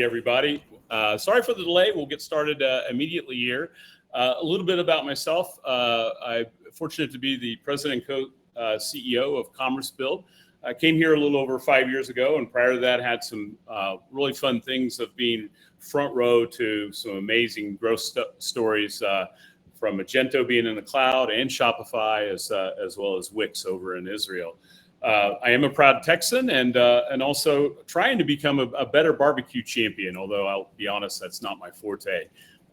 Everybody. Sorry for the delay. We'll get started immediately here. A little bit about myself. I'm fortunate to be the president and co-CEO of commercebuild. I came here a little over 5 years ago, and prior to that had some really fun things of being front row to some amazing growth stories from Magento being in the cloud and Shopify as well as Wix over in Israel. I am a proud Texan and also trying to become a better barbecue champion, although I'll be honest, that's not my forte.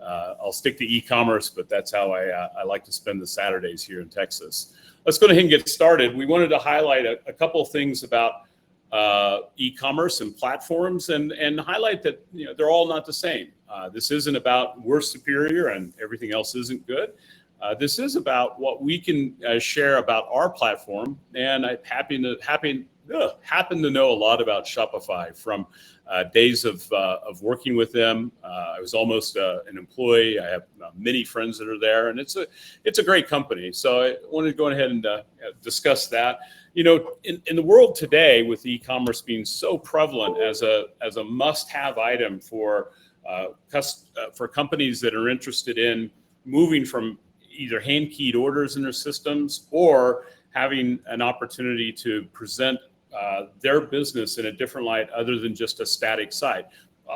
I'll stick to e-commerce, but that's how I like to spend the Saturdays here in Texas. Let's go ahead and get started. We wanted to highlight a couple of things about e-commerce and platforms and highlight that they're all not the same. This isn't about we're superior and everything else isn't good. This is about what we can share about our platform, and I happen to know a lot about Shopify from days of working with them. I was almost an employee. I have many friends that are there, and it's a great company. So I wanted to go ahead and discuss that. In the world today, with e-commerce being so prevalent as a must-have item for companies that are interested in moving from either hand-keyed orders in their systems or having an opportunity to present their business in a different light other than just a static site.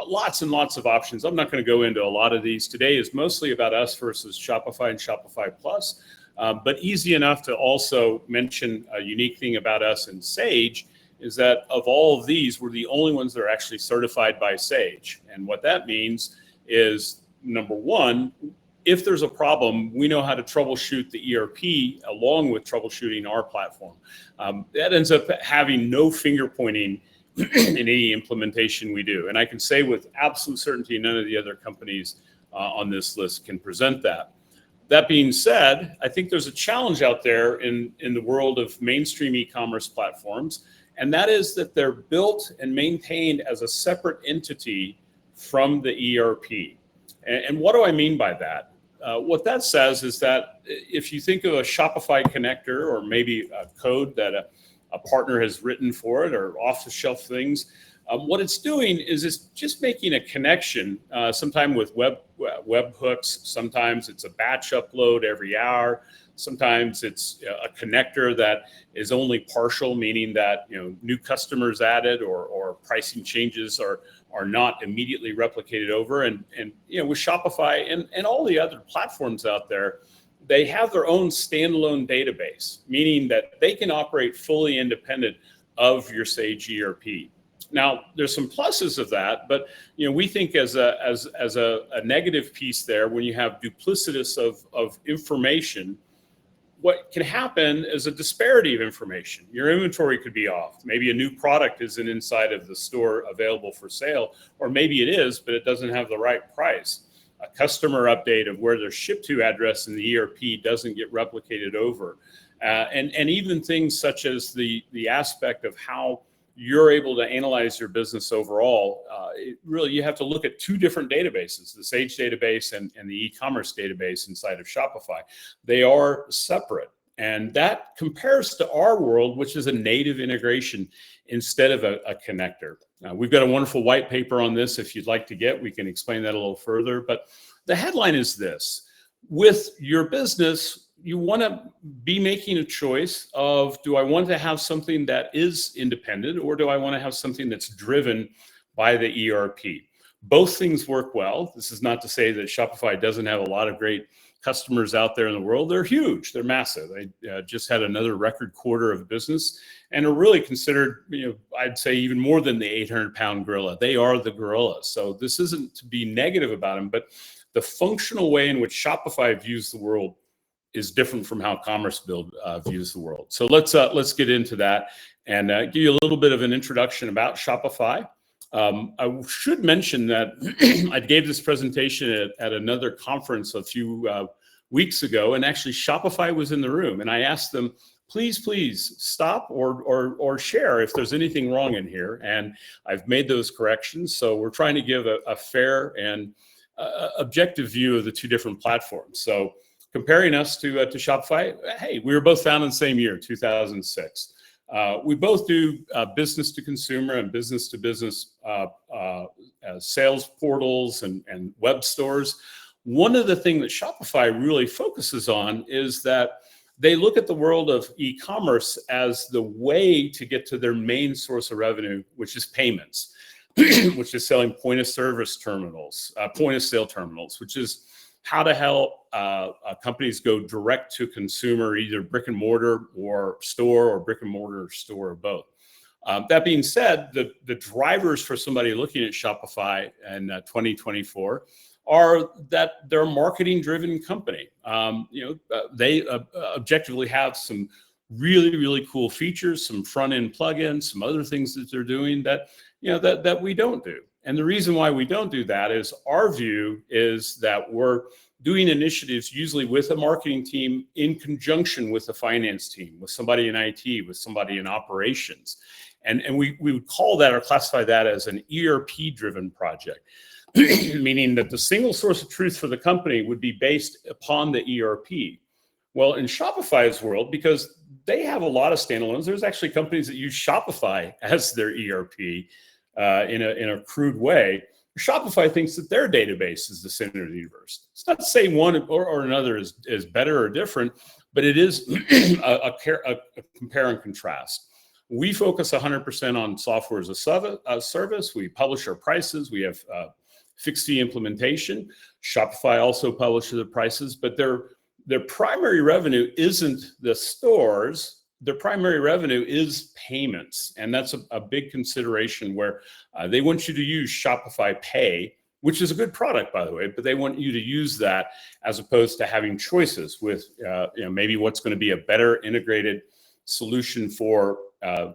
Lots and lots of options. I'm not going to go into a lot of these. Today is mostly about us versus Shopify and Shopify Plus, but easy enough to also mention a unique thing about us and Sage is that of all of these, we're the only ones that are actually certified by Sage. And what that means is, number one, if there's a problem, we know how to troubleshoot the ERP along with troubleshooting our platform. That ends up having no finger pointing in any implementation we do. And I can say with absolute certainty, none of the other companies on this list can present that. That being said, I think there's a challenge out there in the world of mainstream e-commerce platforms, and that is that they're built and maintained as a separate entity from the ERP. And what do I mean by that? What that says is that if you think of a Shopify connector or maybe a code that a partner has written for it or off-the-shelf things, what it's doing is it's just making a connection, sometimes with web hooks, sometimes it's a batch upload every hour, sometimes it's a connector that is only partial, meaning that new customers added or pricing changes are not immediately replicated over. And with Shopify and all the other platforms out there, they have their own standalone database, meaning that they can operate fully independent of your Sage ERP. Now, there's some pluses of that, but we think as a negative piece there, when you have duplicitous of information, what can happen is a disparity of information. Your inventory could be off. Maybe a new product isn't inside of the store available for sale, or maybe it is, but it doesn't have the right price. A customer update of where their ship to address in the ERP doesn't get replicated over. And even things such as the aspect of how you're able to analyze your business overall. Really, you have to look at two different databases, the Sage database and the e-commerce database inside of Shopify. They are separate. And that compares to our world, which is a native integration instead of a connector. We've got a wonderful white paper on this. If you'd like to get, we can explain that a little further. But the headline is this: with your business, you want to be making a choice of, do I want to have something that is independent, or do I want to have something that's driven by the ERP? Both things work well. This is not to say that Shopify doesn't have a lot of great customers out there in the world. They're huge. They're massive. They just had another record quarter of business and are really considered, I'd say even more than the 800-pound gorilla. They are the gorilla. So this isn't to be negative about them, but the functional way in which Shopify views the world is different from how commercebuild views the world. So let's get into that and give you a little bit of an introduction about Shopify. I should mention that I gave this presentation at another conference a few weeks ago, and actually Shopify was in the room, and I asked them, please stop or share if there's anything wrong in here, and I've made those corrections. So we're trying to give a fair and objective view of the two different platforms. So comparing us to Shopify, hey, we were both founded in the same year, 2006. We both do business to consumer and business to business sales portals and web stores. One of the things that Shopify really focuses on is that they look at the world of e-commerce as the way to get to their main source of revenue, which is payments, which is selling point of sale terminals, which is how to help companies go direct to consumer, either brick and mortar or store, or brick and mortar store, or both. That being said, the drivers for somebody looking at Shopify in 2024 are that they're a marketing-driven company. They objectively have some really, really cool features, some front-end plugins, some other things that they're doing that we don't do. And the reason why we don't do that is our view is that we're doing initiatives usually with a marketing team in conjunction with a finance team, with somebody in IT, with somebody in operations. And we would call that or classify that as an ERP-driven project. Meaning that the single source of truth for the company would be based upon the ERP. Well, in Shopify's world, because they have a lot of standalones, there's actually companies that use Shopify as their ERP in a crude way. Shopify thinks that their database is the center of the universe. It's not to say one or another is better or different, but it is a compare and contrast. We focus 100% on software as a service. We publish our prices. We have fixed fee implementation. Shopify also publishes the prices, but their primary revenue isn't the stores. Their primary revenue is payments. And that's a big consideration where they want you to use Shopify Pay, which is a good product, by the way, but they want you to use that as opposed to having choices with maybe what's going to be a better integrated solution for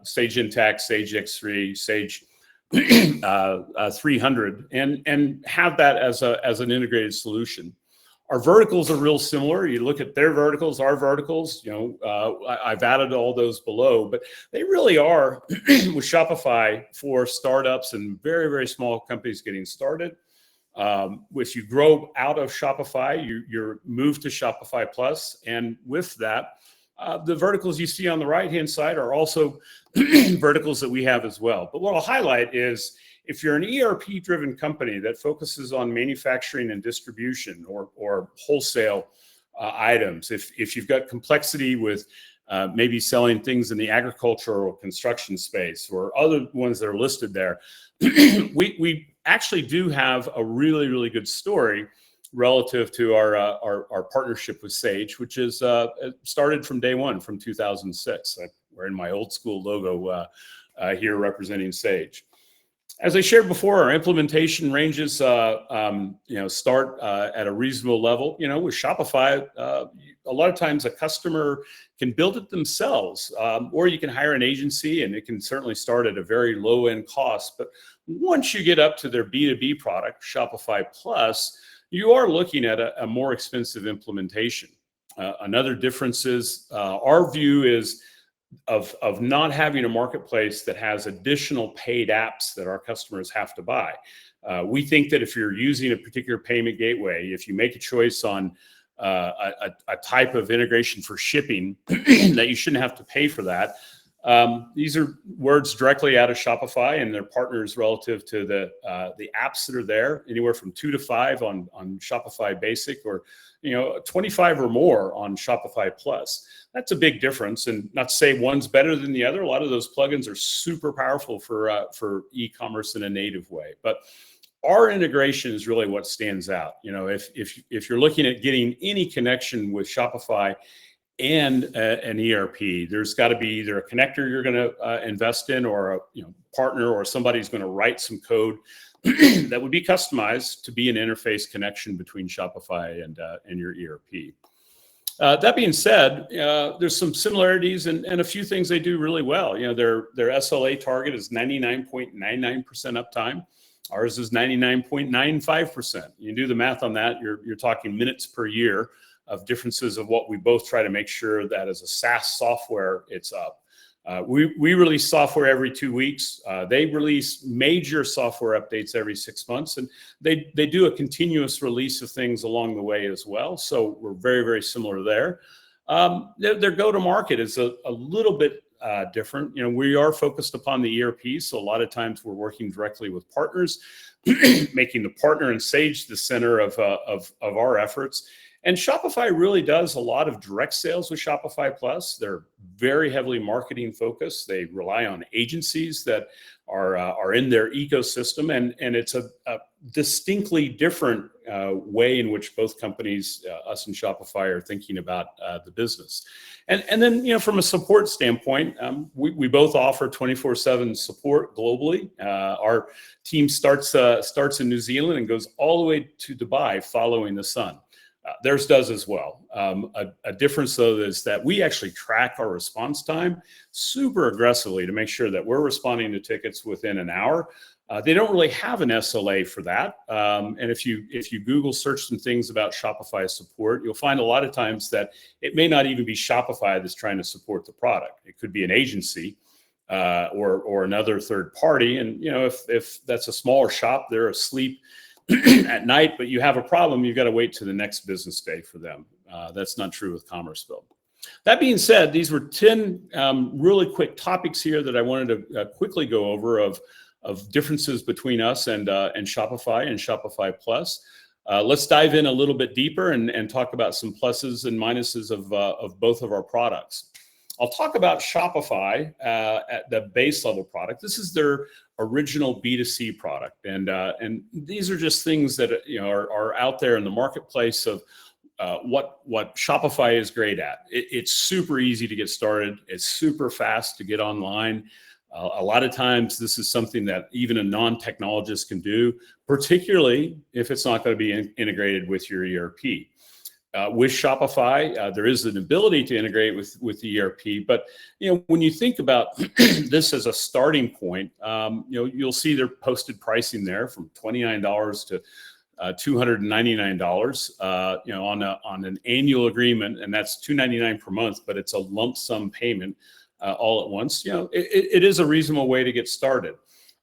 Sage Intacct, Sage X3, Sage 300, and have that as an integrated solution. Our verticals are real similar. You look at their verticals, our verticals. I've added all those below, but they really are with Shopify for startups and very, very small companies getting started. If you grow out of Shopify, you're moved to Shopify Plus, and with that, the verticals you see on the right-hand side are also verticals that we have as well. But what I'll highlight is if you're an ERP-driven company that focuses on manufacturing and distribution or wholesale items, if you've got complexity with maybe selling things in the agricultural construction space or other ones that are listed there, we actually do have a really, really good story relative to our partnership with Sage, which is started from day one, from 2006. We're in my old school logo here representing Sage. As I shared before, our implementation ranges start at a reasonable level. With Shopify, a lot of times a customer can build it themselves, or you can hire an agency, and it can certainly start at a very low end cost. But once you get up to their B2B product, Shopify Plus, you are looking at a more expensive implementation. Another difference is our view is of not having a marketplace that has additional paid apps that our customers have to buy. We think that if you're using a particular payment gateway, if you make a choice on a type of integration for shipping, that you shouldn't have to pay for that. These are words directly out of Shopify and their partners relative to the apps that are there, anywhere from 2 to 5 on Shopify Basic, or 25 or more on Shopify Plus. That's a big difference, and not to say one's better than the other. A lot of those plugins are super powerful for e-commerce in a native way, but our integration is really what stands out. If you're looking at getting any connection with Shopify and an ERP, there's got to be either a connector you're going to invest in, or a partner, or somebody's going to write some code that would be customized to be an interface connection between Shopify and your ERP. That being said, there's some similarities and a few things they do really well. Their SLA target is 99.99% uptime. Ours is 99.95%. You do the math on that, you're talking minutes per year of differences of what we both try to make sure that as a SaaS software, it's up. We release software every 2 weeks. They release major software updates every 6 months, and they do a continuous release of things along the way as well. So we're very, very similar there. Their go-to-market is a little bit different. We are focused upon the ERP, so a lot of times we're working directly with partners, making the partner and Sage the center of our efforts. And Shopify really does a lot of direct sales with Shopify Plus. They're very heavily marketing focused. They rely on agencies that are in their ecosystem, and it's a distinctly different way in which both companies, us and Shopify, are thinking about the business. And then, from a support standpoint, we both offer 24/7 support globally. Our team starts in New Zealand and goes all the way to Dubai, following the sun. Theirs does as well. A difference, though, is that we actually track our response time super aggressively to make sure that we're responding to tickets within an hour. They don't really have an SLA for that. And if you Google search some things about Shopify support, you'll find a lot of times that it may not even be Shopify that's trying to support the product. It could be an agency or another third party. And if that's a smaller shop, they're asleep at night, but you have a problem, you've got to wait to the next business day for them. That's not true with commercebuild. That being said, these were 10 really quick topics here that I wanted to quickly go over of differences between us and Shopify and Shopify Plus. Let's dive in a little bit deeper and talk about some pluses and minuses of both of our products. I'll talk about Shopify at the base level product. This is their original B2C product, and these are just things that are out there in the marketplace of what Shopify is great at. It's super easy to get started. It's super fast to get online. A lot of times, this is something that even a non-technologist can do, particularly if it's not going to be integrated with your ERP. With Shopify, there is an ability to integrate with the ERP, but when you think about this as a starting point, you'll see their posted pricing there from $29 to $299, on an annual agreement, and that's $299 per month, but it's a lump sum payment all at once. It is a reasonable way to get started.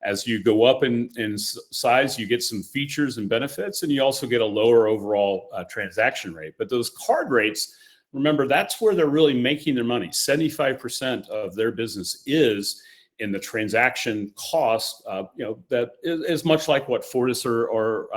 As you go up in size, you get some features and benefits, and you also get a lower overall transaction rate. But those card rates, remember, that's where they're really making their money. 75% of their business is in the transaction cost. That is much like what Fortis or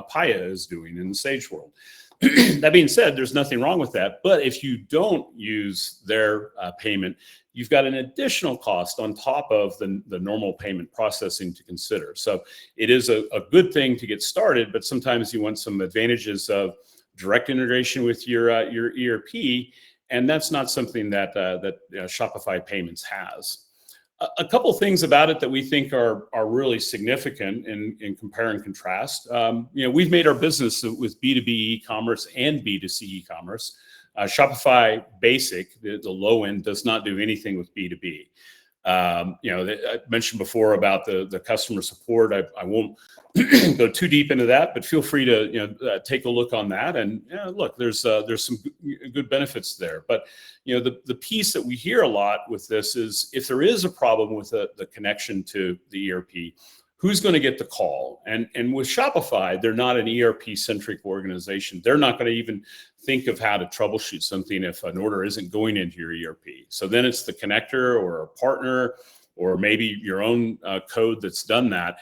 Paya is doing in the Sage world. That being said, there's nothing wrong with that. But if you don't use their payment, you've got an additional cost on top of the normal payment processing to consider. So it is a good thing to get started, but sometimes you want some advantages of direct integration with your ERP, and that's not something that Shopify Payments has. A couple things about it that we think are really significant in compare and contrast. We've made our business with B2B e-commerce and B2C e-commerce. Shopify Basic, the low end, does not do anything with B2B. I mentioned before about the customer support. I won't go too deep into that, but feel free to take a look on that. And look, there's some good benefits there. But the piece that we hear a lot with this is if there is a problem with the connection to the ERP, who's going to get the call? And with Shopify, they're not an ERP-centric organization. They're not going to even think of how to troubleshoot something if an order isn't going into your ERP. So then it's the connector or a partner or maybe your own code that's done that.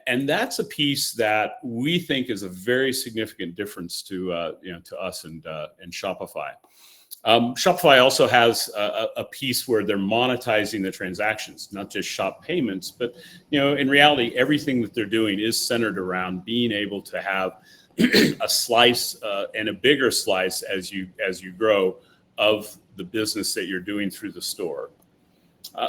And that's a piece that we think is a very significant difference to us and Shopify. Shopify also has a piece where they're monetizing the transactions, not just shop payments, but in reality, everything that they're doing is centered around being able to have a slice and a bigger slice as you grow of the business that you're doing through the store.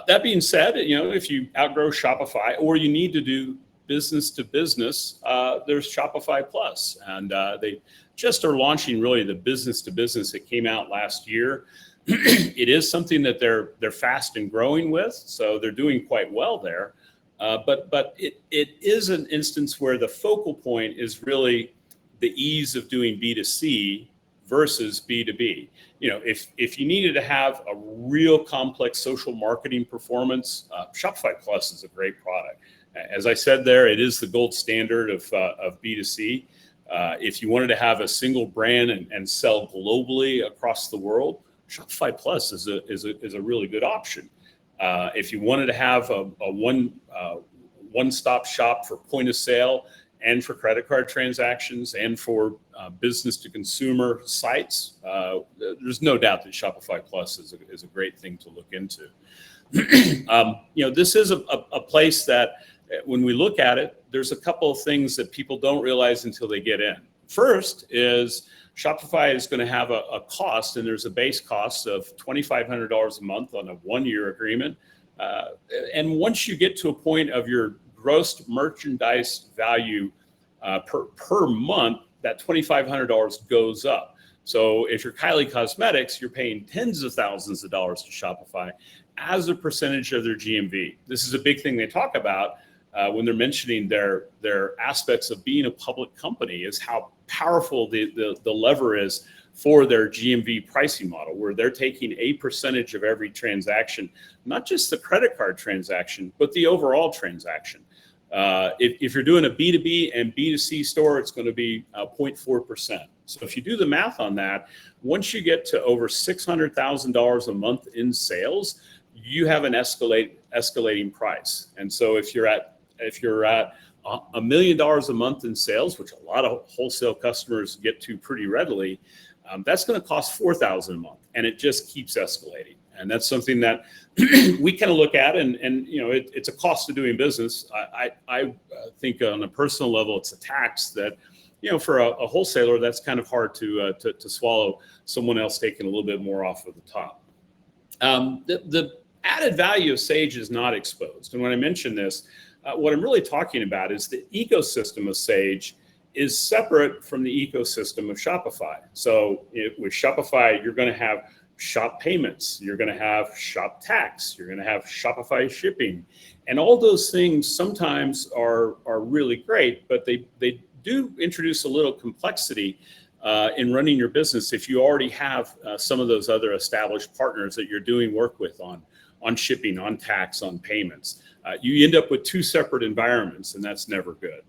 That being said, if you outgrow Shopify or you need to do business to business, there's Shopify Plus, and they just are launching really the business to business. It came out last year. It is something that they're fast and growing with, so they're doing quite well there. But it is an instance where the focal point is really the ease of doing B2C versus B2B. If you needed to have a real complex social marketing performance, Shopify Plus is a great product. As I said there, it is the gold standard of B2C. If you wanted to have a single brand and sell globally across the world, Shopify Plus is a really good option. If you wanted to have a one-stop shop for point of sale and for credit card transactions and for business to consumer sites, there's no doubt that Shopify Plus is a great thing to look into. This is a place that when we look at it, there's a couple of things that people don't realize until they get in. First is Shopify is going to have a cost, and there's a base cost of $2,500 a month on a 1-year agreement. And once you get to a point of your gross merchandise value per month, that $2,500 goes up. So if you're Kylie Cosmetics, you're paying tens of thousands of dollars to Shopify as a percentage of their GMV. This is a big thing they talk about when they're mentioning their aspects of being a public company, is how powerful the lever is for their GMV pricing model, where they're taking a percentage of every transaction, not just the credit card transaction, but the overall transaction. If you're doing a B2B and B2C store, it's going to be 0.4%. So if you do the math on that, once you get to over $600,000 a month in sales, you have an escalating price. And so if you're at $1 million a month in sales, which a lot of wholesale customers get to pretty readily, that's going to cost $4,000 a month, and it just keeps escalating. And that's something that we kind of look at, and it's a cost of doing business. I think on a personal level, it's a tax that, for a wholesaler, that's kind of hard to swallow. Someone else taking a little bit more off of the top. The added value of Sage is not exposed, and when I mention this, what I'm really talking about is the ecosystem of Sage is separate from the ecosystem of Shopify. So with Shopify, you're going to have shop payments, you're going to have shop tax, you're going to have Shopify shipping, and all those things sometimes are really great, but they do introduce a little complexity in running your business if you already have some of those other established partners that you're doing work with on shipping, on tax, on payments. You end up with two separate environments, and that's never good.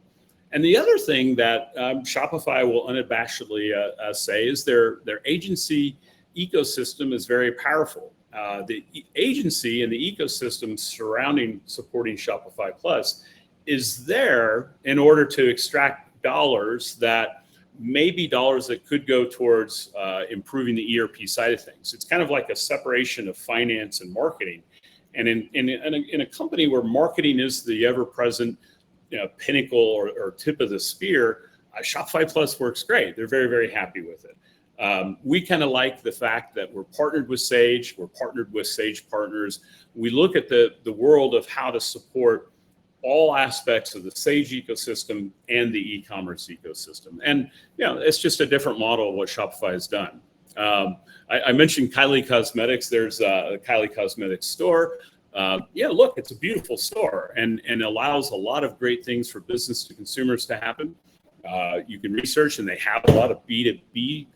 And the other thing that Shopify will unabashedly say is their agency ecosystem is very powerful. The agency and the ecosystem surrounding supporting Shopify Plus is there in order to extract dollars that may be dollars that could go towards improving the ERP side of things. It's kind of like a separation of finance and marketing. And in a company where marketing is the ever-present pinnacle or tip of the spear, Shopify Plus works great. They're very, very happy with it. We kind of like the fact that we're partnered with Sage, we're partnered with Sage partners. We look at the world of how to support all aspects of the Sage ecosystem and the e-commerce ecosystem. And, it's just a different model of what Shopify has done. I mentioned Kylie Cosmetics. There's a Kylie Cosmetics store. Look, it's a beautiful store and allows a lot of great things for business to consumers to happen. You can research, and they have a lot of B2B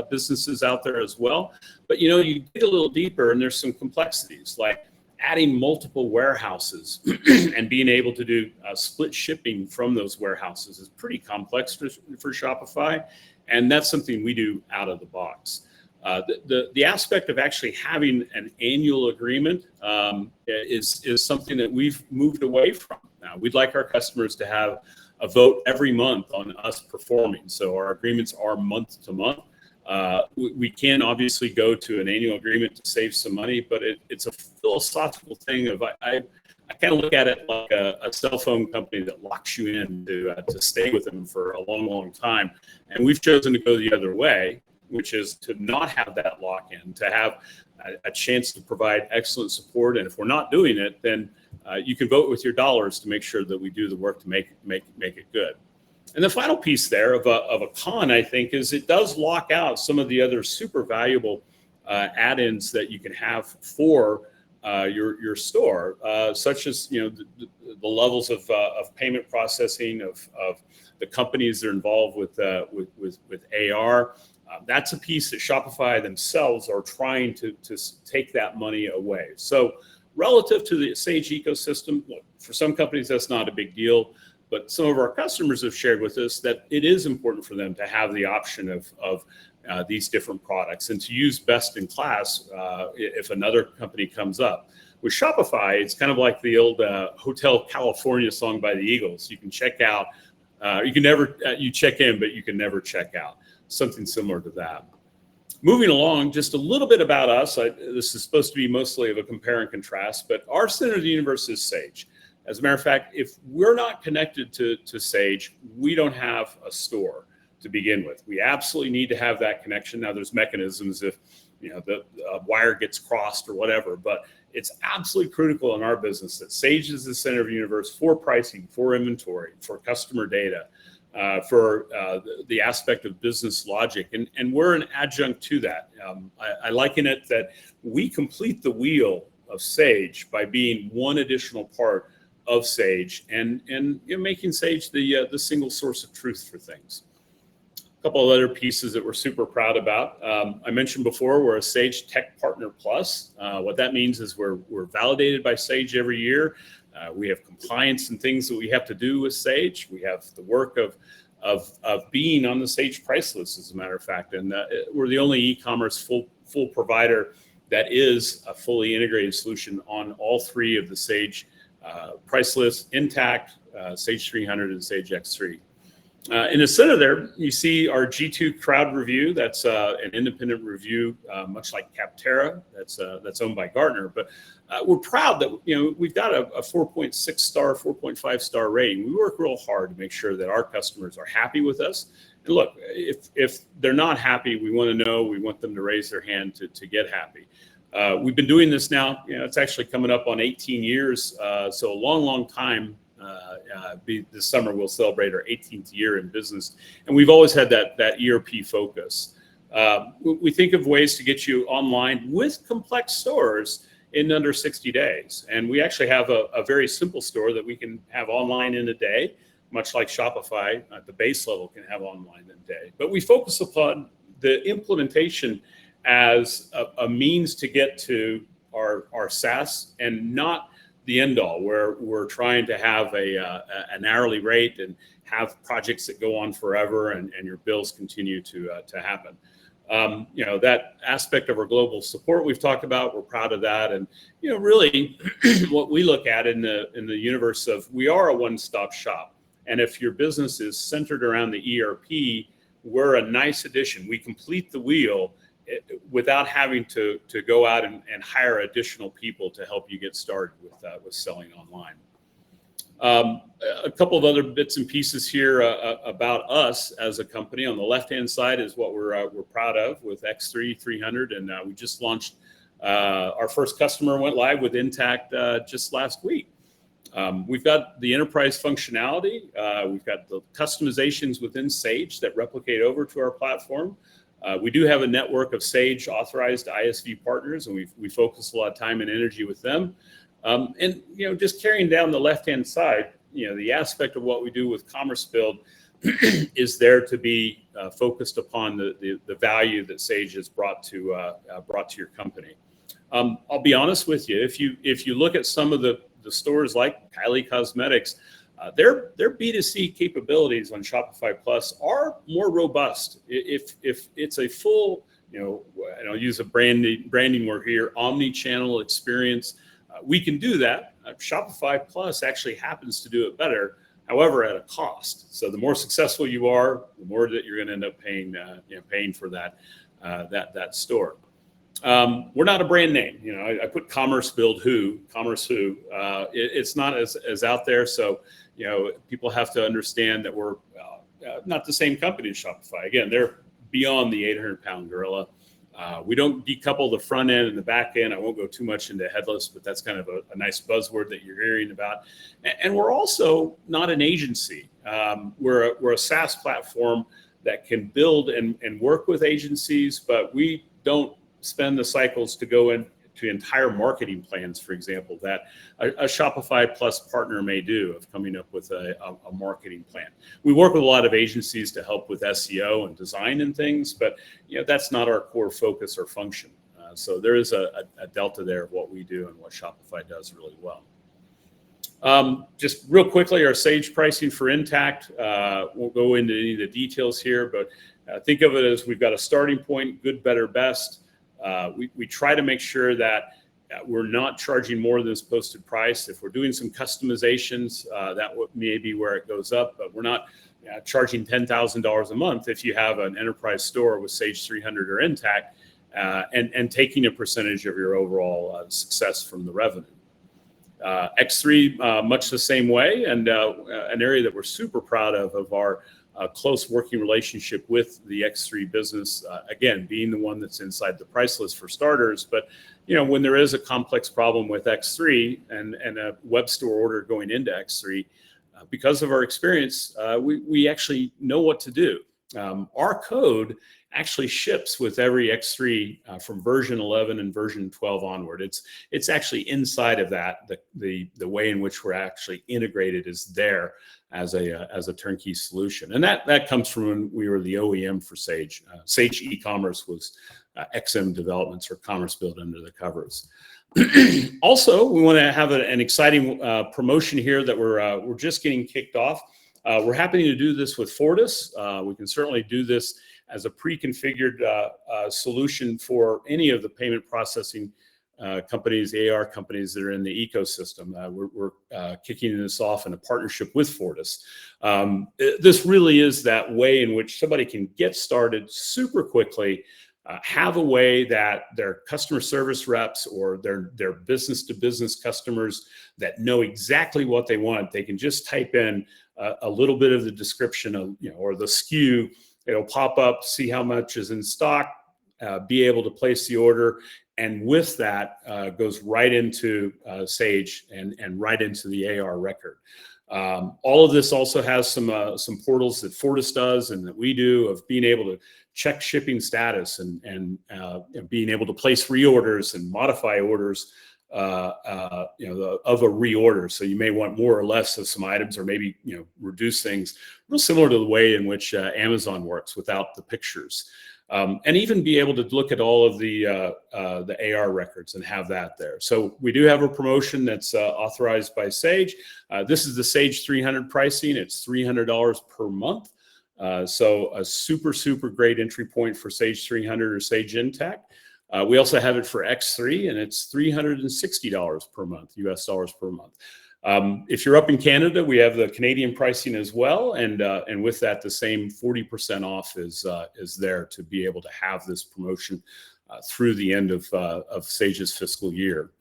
businesses out there as well. But, you dig a little deeper, and there's some complexities, like adding multiple warehouses and being able to do split shipping from those warehouses is pretty complex for Shopify. And that's something we do out of the box. The aspect of actually having an annual agreement is something that we've moved away from. Now, we'd like our customers to have a vote every month on us performing. So our agreements are month to month. We can obviously go to an annual agreement to save some money, but it's a philosophical thing of I kind of look at it like a cell phone company that locks you in to stay with them for a long, long time. And we've chosen to go the other way, which is to not have that lock-in, to have a chance to provide excellent support. And if we're not doing it, then you can vote with your dollars to make sure that we do the work to make it good. And the final piece there of a con, I think, is it does lock out some of the other super valuable add-ins that you can have for your store, such as the levels of payment processing of the companies that are involved with AR. That's a piece that Shopify themselves are trying to take that money away. So relative to the Sage ecosystem, look, for some companies that's not a big deal, but some of our customers have shared with us that it is important for them to have the option of these different products and to use best in class if another company comes up. With Shopify, it's kind of like the old Hotel California song by the Eagles. You can check out, you check in, but you can never check out. Something similar to that. Moving along, just a little bit about us. This is supposed to be mostly of a compare and contrast, but our center of the universe is Sage. As a matter of fact, if we're not connected to Sage, we don't have a store to begin with. We absolutely need to have that connection. Now, there's mechanisms if the wire gets crossed or whatever, but it's absolutely critical in our business that Sage is the center of the universe for pricing, for inventory, for customer data, for the aspect of business logic. And we're an adjunct to that. I liken it that we complete the wheel of Sage by being one additional part of Sage and making Sage the single source of truth for things. A couple of other pieces that we're super proud about. I mentioned before, we're a Sage Tech Partner Plus. What that means is we're validated by Sage every year. We have compliance and things that we have to do with Sage. We have the work of being on the Sage price list, as a matter of fact. And we're the only e-commerce full provider that is a fully integrated solution on all three of the Sage price lists, intact, Sage 300, and Sage X3. In the center there, you see our G2 crowd review. That's an independent review, much like Capterra. That's owned by Gartner. But we're proud that we've got a 4.6 star, 4.5 star rating. We work real hard to make sure that our customers are happy with us. And look, if they're not happy, we want to know. We want them to raise their hand to get happy. We've been doing this now. It's actually coming up on 18 years, so a long time. This summer we'll celebrate our 18th year in business, and we've always had that ERP focus. We think of ways to get you online with complex stores in under 60 days, and we actually have a very simple store that we can have online in a day, much like Shopify at the base level can have online in a day. But we focus upon the implementation as a means to get to our SaaS and not the end all, where we're trying to have an hourly rate and have projects that go on forever and your bills continue to happen. That aspect of our global support we've talked about, we're proud of that. And really what we look at in the universe of, we are a one-stop shop. And if your business is centered around the ERP, we're a nice addition. We complete the wheel without having to go out and hire additional people to help you get started with selling online. A couple of other bits and pieces here about us as a company. On the left-hand side is what we're proud of with X3 300, and we just launched. Our first customer went live with Intact just last week. We've got the enterprise functionality. We've got the customizations within Sage that replicate over to our platform. We do have a network of Sage authorized ISV partners, and we focus a lot of time and energy with them. And just carrying down the left-hand side, the aspect of what we do with commercebuild is there to be focused upon the value that Sage has brought to your company. I'll be honest with you, if you look at some of the stores like Kylie Cosmetics, their B2C capabilities on Shopify Plus are more robust. If it's a full, I'll use a branding word here, omni-channel experience, we can do that. Shopify Plus actually happens to do it better, however, at a cost. So the more successful you are, the more that you're going to end up paying for that store. We're not a brand name. I put commercebuild commerce who. It's not as out there. So people have to understand that we're not the same company as Shopify. Again, they're beyond the 800-pound gorilla. We don't decouple the front end and the back end. I won't go too much into headless, but that's kind of a nice buzzword that you're hearing about. And we're also not an agency. We're a SaaS platform that can build and work with agencies, but we don't spend the cycles to go into entire marketing plans, for example, that a Shopify Plus partner may do of coming up with a marketing plan. We work with a lot of agencies to help with SEO and design and things, but that's not our core focus or function. So there is a delta there of what we do and what Shopify does really well. Just real quickly, our Sage pricing for Intact. Won't go into any of the details here, but think of it as we've got a starting point, good, better, best. We try to make sure that We're not charging more than this posted price. If we're doing some customizations, that may be where it goes up, but we're not charging $10,000 a month if you have an enterprise store with Sage 300 or Intact, and taking a percentage of your overall success from the revenue. X3, much the same way, and an area that we're super proud of our close working relationship with the X3 business, again, being the one that's inside the price list for starters. But when there is a complex problem with X3 and a web store order going into X3, because of our experience, we actually know what to do. Our code actually ships with every X3 from version 11 and version 12 onward. It's actually inside of that. The way in which we're actually integrated is there as a turnkey solution, and that comes from when we were the OEM for Sage. Sage eCommerce was XM Developments or commercebuild under the covers. Also, we want to have an exciting promotion here that we're just getting kicked off. We're happy to do this with Fortis. We can certainly do this as a pre-configured solution for any of the payment processing companies, AR companies that are in the ecosystem. We're kicking this off in a partnership with Fortis. This really is that way in which somebody can get started super quickly, have a way that their customer service reps or their business-to-business customers that know exactly what they want, they can just type in a little bit of the description of, or the SKU. It'll pop up, see how much is in stock, be able to place the order, and with that goes right into Sage and right into the AR record. All of this also has some portals that Fortis does and that we do, of being able to check shipping status and being able to place reorders and modify orders of a reorder. So you may want more or less of some items, or maybe reduce things, real similar to the way in which Amazon works without the pictures. And even be able to look at all of the AR records and have that there. So we do have a promotion that's authorized by Sage. This is the Sage 300 pricing. It's $300 per month. So a super great entry point for Sage 300 or Sage Intact. We also have it for X3, and it's $360 per month, US dollars per month. If you're up in Canada, we have the Canadian pricing as well, and with that, the same 40% off is there to be able to have this promotion through the end of Sage's fiscal year.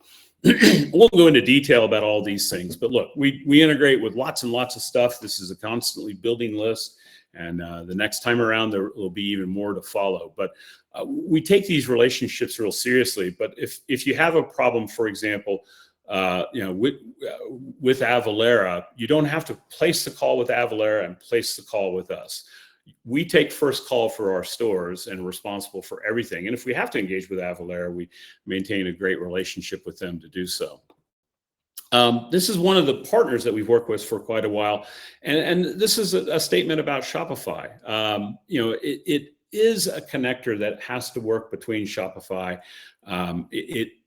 I won't go into detail about all these things, but look, we integrate with lots and lots of stuff. This is a constantly building list, and the next time around there will be even more to follow. But we take these relationships real seriously. But if you have a problem, for example, with Avalara, you don't have to place the call with Avalara and place the call with us. We take first call for our stores and are responsible for everything. And if we have to engage with Avalara, we maintain a great relationship with them to do so. This is one of the partners that we've worked with for quite a while. And this is a statement about Shopify. It is a connector that has to work between Shopify.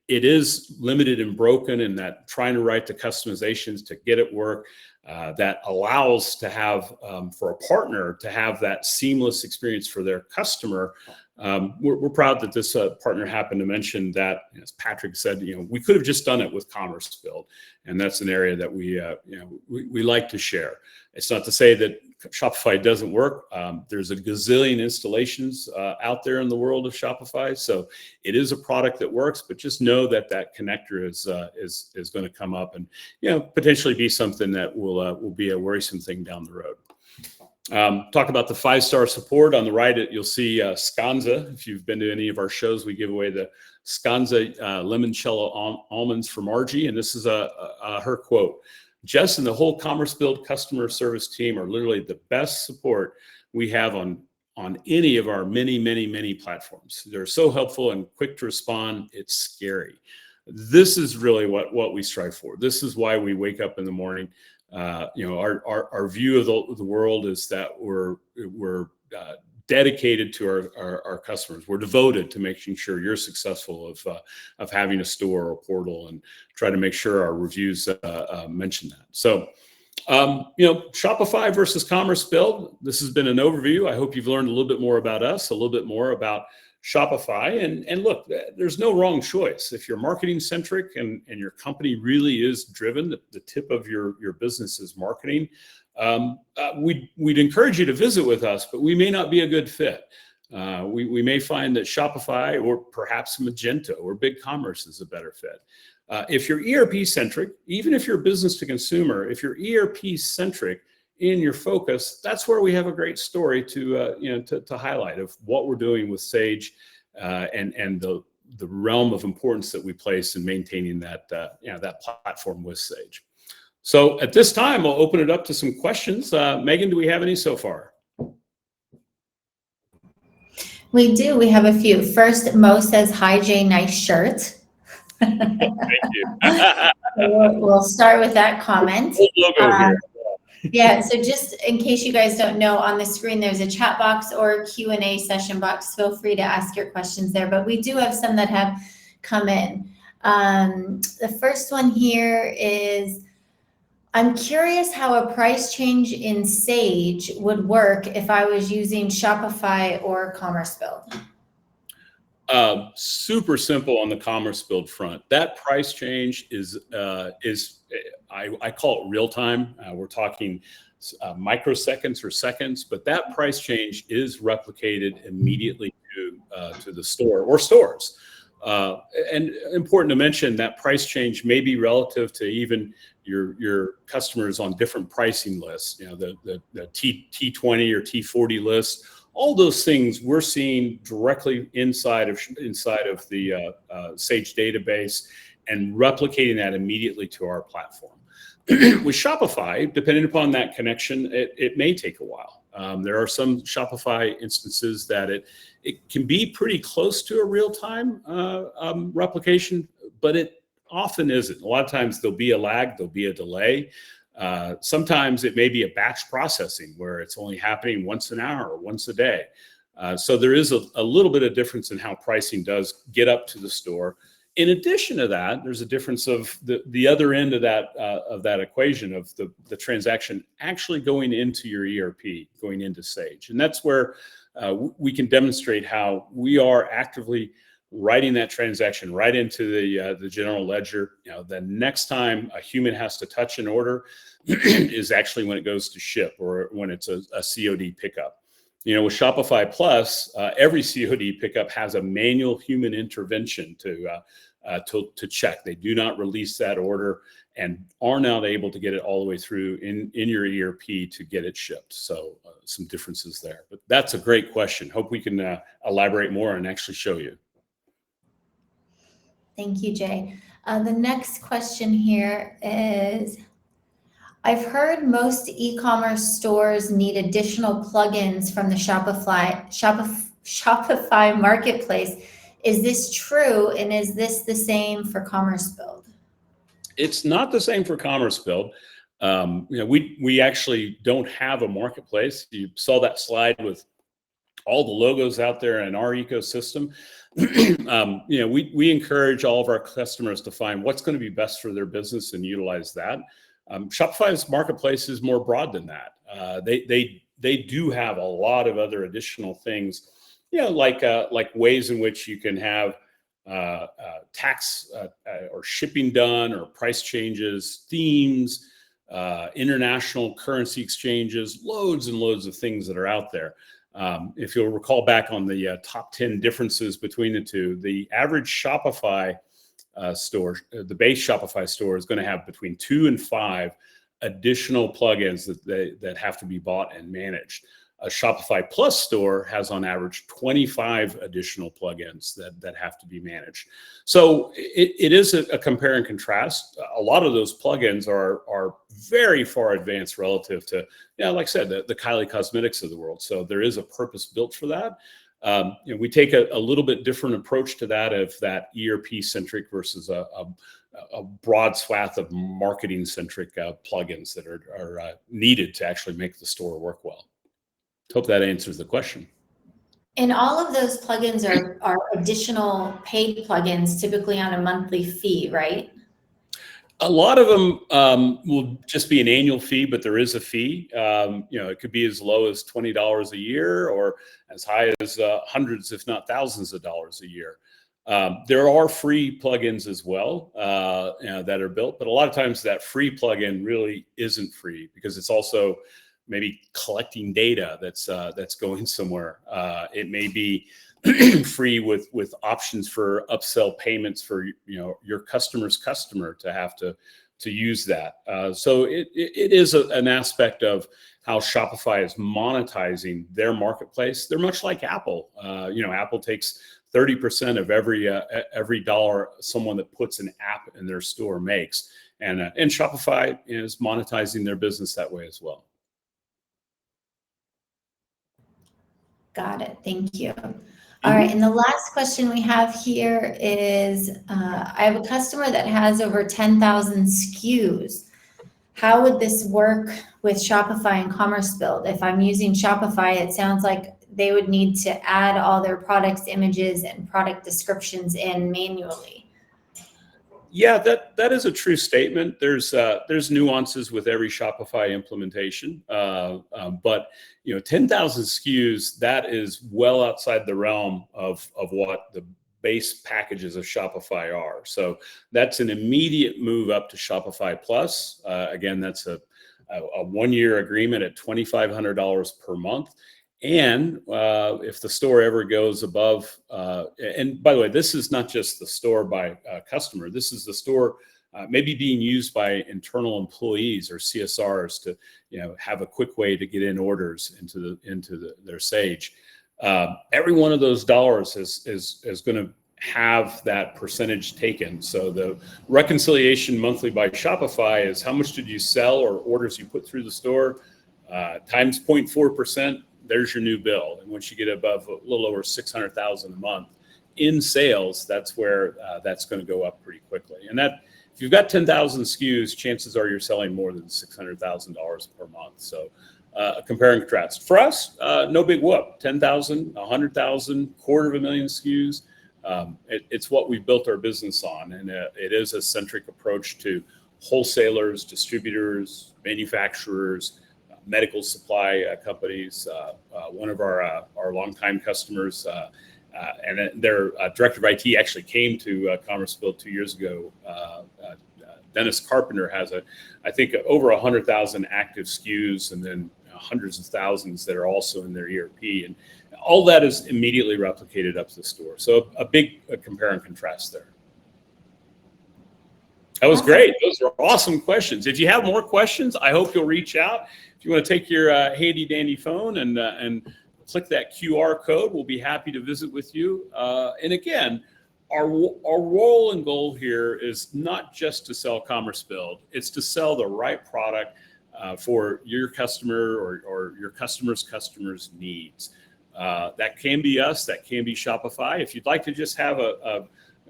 It is limited and broken in that trying to write the customizations to get it work that allows to have for a partner to have that seamless experience for their customer. We're proud that this partner happened to mention that, as Patrick said, we could have just done it with commercebuild, and that's an area that we like to share. It's not to say that Shopify doesn't work. There's a gazillion installations out there in the world of Shopify, so it is a product that works. But just know that connector is going to come up and potentially be something that will be a worrisome thing down the road. Talk about the 5-star support. On the right, you'll see Scanza. If you've been to any of our shows, we give away the Scanza limoncello almonds for Margie, and this is her quote. Jess and the whole commercebuild customer service team are literally the best support we have on any of our many platforms. They're so helpful and quick to respond. It's scary. This is really what we strive for. This is why we wake up in the morning. Our view of the world is that we're dedicated to our customers. We're devoted to making sure you're successful of having a store or portal, and try to make sure our reviews mention that. So, Shopify versus commercebuild. This has been an overview. I hope you've learned a little bit more about us, a little bit more about Shopify. And look, there's no wrong choice. If you're marketing centric and your company really is driven, the tip of your business is marketing, we'd encourage you to visit with us, but we may not be a good fit. We may find that Shopify or perhaps Magento or BigCommerce is a better fit. If you're ERP centric, even if you're business to consumer, if you're ERP centric in your focus, that's where we have a great story to highlight of what we're doing with Sage and the realm of importance that we place in maintaining that platform with Sage. So at this time, I'll open it up to some questions. Megan, do we have any so far? We do. We have a few. First, Mo says, "Hi, Jay, nice shirt." Thank you. We'll start with that comment. Logo here. Yeah, so just in case you guys don't know, on the screen there's a chat box or a Q&A session box. Feel free to ask your questions there, but we do have some that have come in. The first one here is, I'm curious how a price change in Sage would work if I was using Shopify or commercebuild. Super simple on the commercebuild front. That price change is I call it real time. We're talking microseconds or seconds, but that price change is replicated immediately to the store or stores. And important to mention that price change may be relative to even your customers on different pricing lists. The T20 or T40 list. All those things we're seeing directly inside of the Sage database and replicating that immediately to our platform. With Shopify, depending upon that connection, it may take a while. There are some Shopify instances that it can be pretty close to a real-time replication, but it often isn't. A lot of times there'll be a lag, there'll be a delay. Sometimes it may be a batch processing where it's only happening once an hour or once a day. So there is a little bit of difference in how pricing does get up to the store. In addition to that, there's a difference of the other end of that equation of the transaction actually going into your ERP, going into Sage. And that's where we can demonstrate how we are actively writing that transaction right into the general ledger. The next time a human has to touch an order is actually when it goes to ship or when it's a COD pickup. With Shopify Plus, every COD pickup has a manual human intervention to check. They do not release that order and are not able to get it all the way through in your ERP to get it shipped. So some differences there. But that's a great question. Hope we can elaborate more and actually show you. Thank you, Jay. The next question here is, I've heard most e-commerce stores need additional plugins from the Shopify marketplace. Is this true? And is this the same for commercebuild? It's not the same for commercebuild. We actually don't have a marketplace. You saw that slide with all the logos out there in our ecosystem. We encourage all of our customers to find what's going to be best for their business and utilize that. Shopify's marketplace is more broad than that. They do have a lot of other additional things, like ways in which you can have tax or shipping done or price changes, themes, international currency exchanges, loads and loads of things that are out there. If you'll recall back on the top 10 differences between the two, the average Shopify store, the base Shopify store, is going to have between 2 and 5 additional plugins that have to be bought and managed. A Shopify Plus store has on average 25 additional plugins that have to be managed. So it is a compare and contrast. A lot of those plugins are very far advanced relative to, like I said, the Kylie Cosmetics of the world. So there is a purpose built for that. We take a little bit different approach to that, of that ERP centric versus a broad swath of marketing centric plugins that are needed to actually make the store work well. Hope that answers the question. And all of those plugins are additional paid plugins, typically on a monthly fee, right? A lot of them will just be an annual fee, but there is a fee. It could be as low as $20 a year or as high as hundreds, if not thousands of dollars a year. There are free plugins as well that are built, but a lot of times that free plugin really isn't free because it's also maybe collecting data that's going somewhere. It may be free with options for upsell payments for your customer's customer to have to use that. So it is an aspect of how Shopify is monetizing their marketplace. They're much like Apple. Apple takes 30% of every dollar someone that puts an app in their store makes, and Shopify is monetizing their business that way as well. Got it. Thank you. All right, and the last question we have here is, I have a customer that has over 10,000 SKUs. How would this work with Shopify and commercebuild? If I'm using Shopify, it sounds like they would need to add all their products, images, and product descriptions in manually. Yeah, that is a true statement. There's nuances with every Shopify implementation, but 10,000 SKUs, that is well outside the realm of what the base packages of Shopify are. So that's an immediate move up to Shopify Plus. Again, that's a 1-year agreement at $2,500 per month. And if the store ever goes above, and by the way, this is not just the store by customer. This is the store maybe being used by internal employees or CSRs to have a quick way to get in orders into their Sage. Every one of those dollars is going to have that percentage taken. So the reconciliation monthly by Shopify is how much did you sell or orders you put through the store times 0.4%. There's your new bill. And once you get above a little over 600,000 a month in sales, that's where that's going to go up pretty quickly. And that, if you've got 10,000 SKUs, chances are you're selling more than $600,000 per month. So compare and contrast. For us, no big whoop. 10,000, 100,000, $250,000 SKUs. It's what we built our business on, and it is a centric approach to wholesalers, distributors, manufacturers, medical supply companies. One of our longtime customers, and their director of IT actually came to commercebuild 2 years ago. Dennis Carpenter has I think over 100,000 active SKUs, and then hundreds of thousands that are also in their ERP, and all that is immediately replicated up to the store. So a big compare and contrast there. That was great. Those are awesome questions. If you have more questions, I hope you'll reach out. If you want to take your handy dandy phone and click that QR code, we'll be happy to visit with you. And again, our role and goal here is not just to sell commercebuild. It's to sell the right product for your customer or your customer's needs. That can be us. That can be Shopify. If you'd like to just have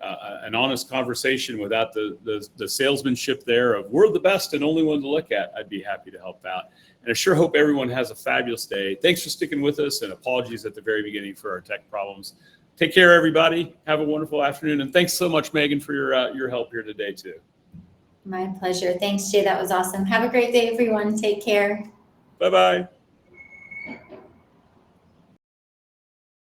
an honest conversation without the salesmanship there of we're the best and only one to look at, I'd be happy to help out. And I sure hope everyone has a fabulous day. Thanks for sticking with us, and apologies at the very beginning for our tech problems. Take care, everybody. Have a wonderful afternoon. And thanks so much, Megan, for your help here today, too. My pleasure. Thanks, Jay. That was awesome. Have a great day, everyone. Take care. Bye-bye.